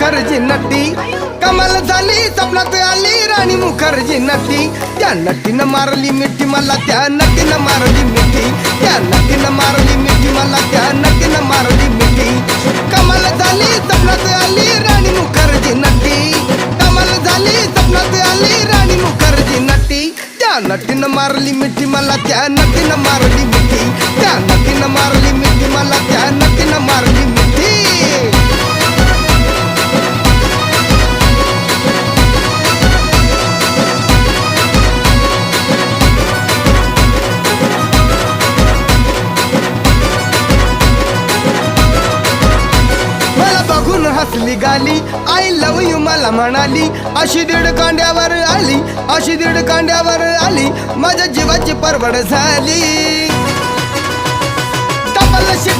मुखर्जी नटी कमाल झाली स्वप्नात आली राणी मुखर्जी नटी त्या नटीनं मारली मिठी मला त्या नटीनं मारली मिठी त्या नटीनं मारली मिठी मला त्या नटीनं मारली मिठी कमाल झाली स्वप्नात आली राणी मुखर्जी नटी कमाल झाली स्वप्नात आली राणी मुखर्जी नटी त्या नटीनं मारली मिठी मला त्या नटीनं मारली मिठी त्या नटीनं मारली मिठी मला त्या नटीनं मारली मिठी हसली गाली आय लव यू मला म्हणाली अशी दीड कांड्यावर आली अशी दीड कांड्यावर आली माझ्या जीवाची परवड झाली डबल शिटा